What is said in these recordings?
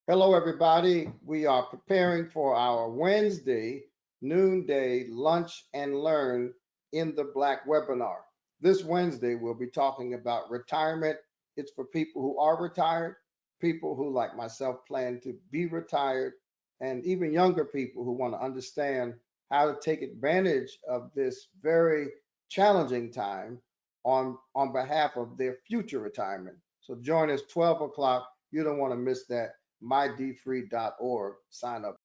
Hello, everybody. We are preparing for our Wednesday noonday lunch and learn in the Black webinar. This Wednesday, we'll be talking about retirement. It's for people who are retired, people who, like myself, plan to be retired, and even younger people who want to understand how to take advantage of this very challenging time on behalf of their future retirement. So join us 12 o'clock. You don't want to miss that mydfree.org. Sign up.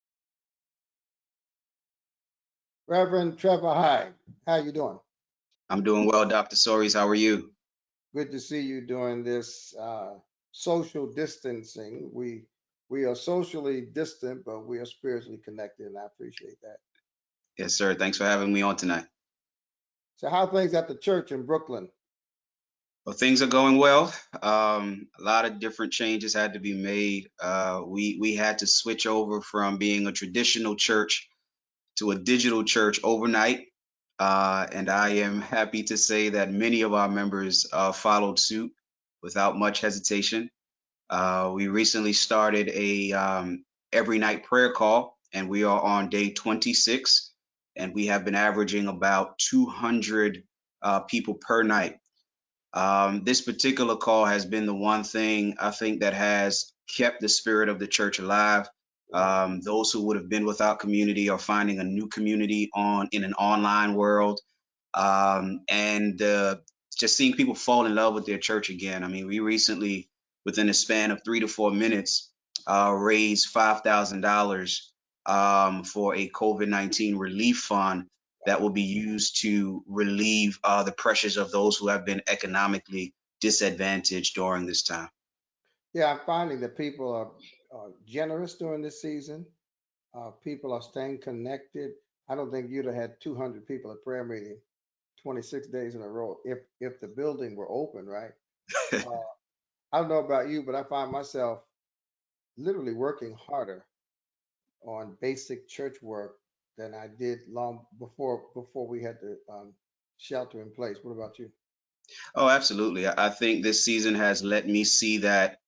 Reverend Trevor Hyde, how you doing? I'm doing well, Dr. Soaries. How are you? Good to see you doing this social distancing. We are socially distant, but we are spiritually connected, and I appreciate that. Yes, sir. Thanks for having me on tonight. So, how are things at the church in Brooklyn? Well, things are going well. A lot of different changes had to be made. We had to switch over from being a traditional church to a digital church overnight, and I am happy to say that many of our members followed suit without much hesitation. We recently started a every night prayer call, and we are on day 26, and we have been averaging about 200 people per night. This particular call has been the one thing I think that has kept the spirit of the church alive. Those who would have been without community are finding a new community on in an online world, and just seeing people fall in love with their church again. I mean, we recently, within a span of 3 to 4 minutes, raised $5,000 for a COVID-19 relief fund that will be used to relieve the pressures of those who have been economically disadvantaged during this time. Yeah, I'm finding that people are generous during this season. People are staying connected. I don't think you'd have had 200 people at prayer meeting 26 days in a row if the building were open, right? Uh, I don't know about you, but I find myself literally working harder on basic church work than I did long before we had the shelter in place. What about you? Oh, absolutely. I think this season has let me see that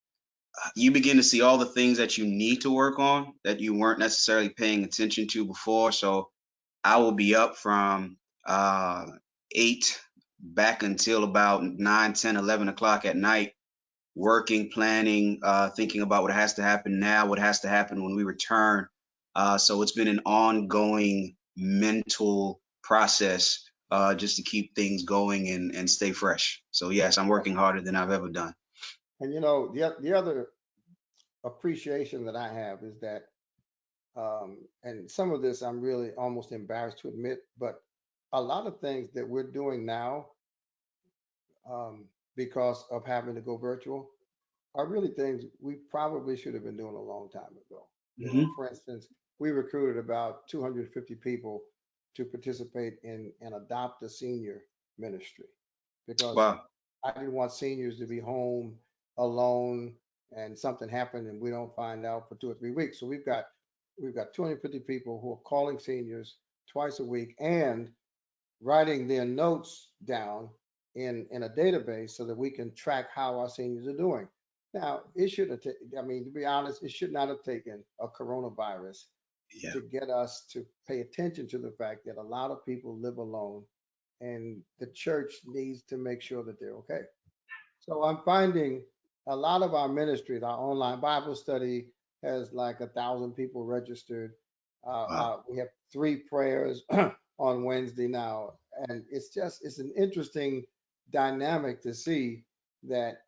you begin to see all the things that you need to work on that you weren't necessarily paying attention to before. So I will be up from 8 back until about 9, 10, 11 o'clock at night, working, planning, thinking about what has to happen now, what has to happen when we return. So it's been an ongoing mental process just to keep things going and stay fresh. So yes, I'm working harder than I've ever done. And you know, the other appreciation that I have is that, and some of this I'm really almost embarrassed to admit, but a lot of things that we're doing now, um, because of having to go virtual, are really things we probably should have been doing a long time ago. You know, Hmm. for instance, we recruited about 250 people to participate in an adopt a senior ministry because Wow. I didn't want seniors to be home alone and something happened and we don't find out for 2 or 3 weeks. So we've got 250 people who are calling seniors twice a week and writing their notes down in a database so that we can track how our seniors are doing. Now, it should have, I mean, to be honest, it should not have taken a coronavirus Yeah. to get us to pay attention to the fact that a lot of people live alone and the church needs to make sure that they're okay. So I'm finding a lot of our ministries, our online Bible study has like 1,000 people registered. Wow. We have 3 prayers on Wednesday now, and it's an interesting dynamic to see that.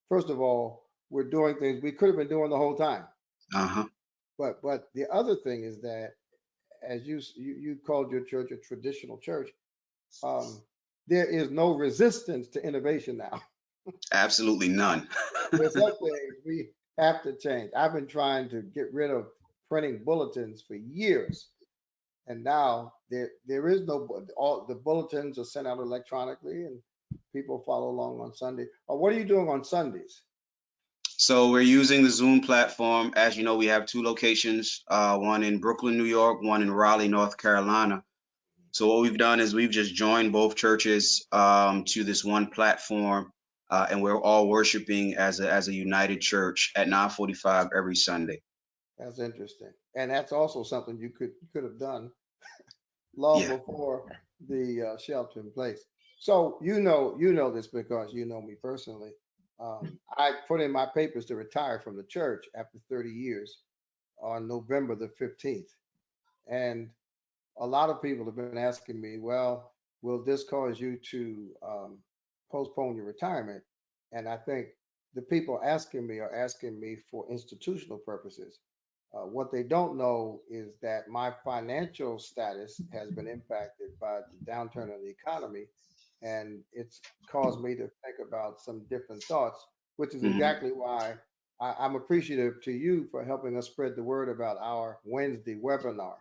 First of all, we're doing things we could have been doing the whole time, Uh-huh. but the other thing is that as you called your church a traditional church, um, there is no resistance to innovation now. Absolutely none. There's some things we have to change. I've been trying to get rid of printing bulletins for years, and now there is no all the bulletins are sent out electronically, and people follow along on Sunday. What are you doing on Sundays? So we're using the Zoom platform. As you know, we have 2 locations, one in Brooklyn, New York, one in Raleigh, North Carolina. So what we've done is we've just joined both churches to this one platform. and we're all worshiping as a united church at 9:45 every Sunday. That's interesting. And that's also something you could have done long Yeah. before the shelter in place. So you know this because you know me personally. I put in my papers to retire from the church after 30 years on November the 15th. And a lot of people have been asking me, well, will this cause you to postpone your retirement? And I think the people asking me are asking me for institutional purposes. What they don't know is that my financial status has been impacted by the downturn in the economy, and it's caused me to think about some different thoughts, which is Hmm. exactly why I'm appreciative to you for helping us spread the word about our Wednesday webinar.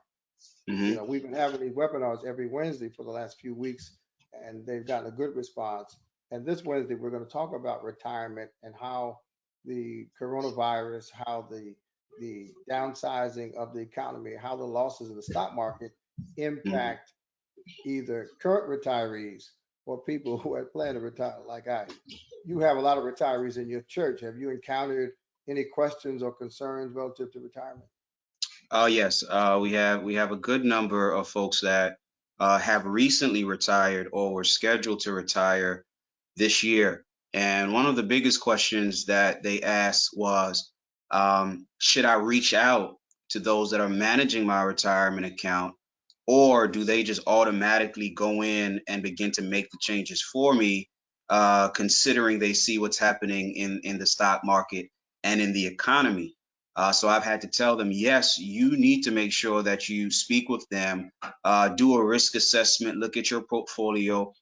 You Hmm. know, we've been having these webinars every Wednesday for the last few weeks, and they've gotten a good response. And this Wednesday, we're going to talk about retirement and how the coronavirus, how the downsizing of the economy, how the losses in the stock market Hmm. impact either current retirees or people who had planned to retire, like I. You have a lot of retirees in your church. Have you encountered any questions or concerns relative to retirement? Oh yes, we have a good number of folks that have recently retired or were scheduled to retire this year. And one of the biggest questions that they asked was, should I reach out to those that are managing my retirement account, or do they just automatically go in and begin to make the changes for me, considering they see what's happening in the stock market and in the economy? So I've had to tell them, yes, you need to make sure that you speak with them, do a risk assessment, look at your portfolio,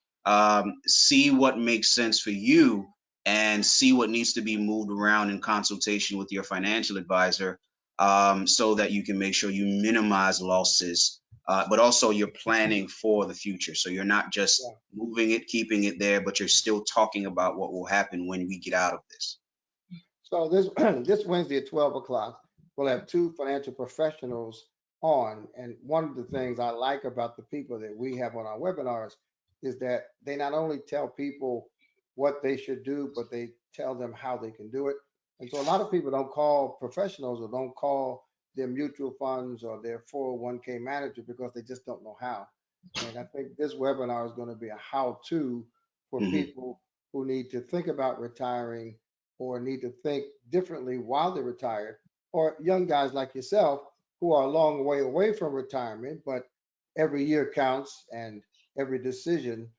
see what makes sense for you, and see what needs to be moved around in consultation with your financial advisor, so that you can make sure you minimize losses, but also you're planning for the future. So you're not just moving it, keeping it there, but you're still talking about what will happen when we get out of this. So this this Wednesday at 12 o'clock, we'll have two financial professionals on. And one of the things I like about the people that we have on our webinars is that they not only tell people what they should do, but they tell them how they can do it. And so a lot of people don't call professionals or don't call their mutual funds or their 401k manager because they just don't know how. And I think this webinar is going to be a how-to for Hmm. people who need to think about retiring or need to think differently while they're retired, or young guys like yourself who are a long way away from retirement, but every year counts and every decision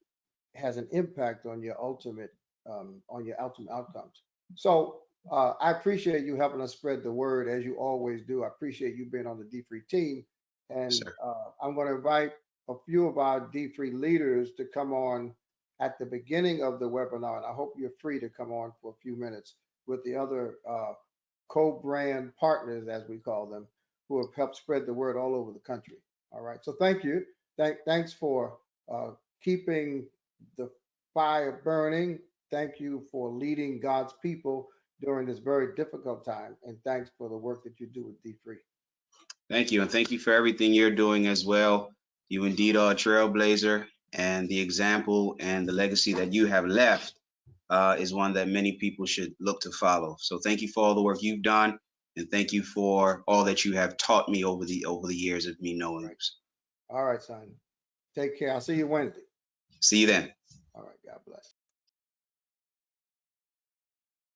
has an impact on your ultimate outcomes. So I appreciate you helping us spread the word as you always do. I appreciate you being on the dfree team, and Sir. I'm going to invite a few of our dfree leaders to come on at the beginning of the webinar, and I hope you're free to come on for a few minutes with the other co-brand partners, as we call them, who have helped spread the word all over the country. All right, so thank you. Thanks for keeping the fire burning. Thank you for leading God's people during this very difficult time. And thanks for the work that you do with dfree. Thank you. And thank you for everything you're doing as well. You indeed are a trailblazer, and the example and the legacy that you have left is one that many people should look to follow. So thank you for all the work you've done, and thank you for all that you have taught me over the years of me All knowing right. you. All right, son. Take care. I'll see you Wednesday. See you then. All right. God bless.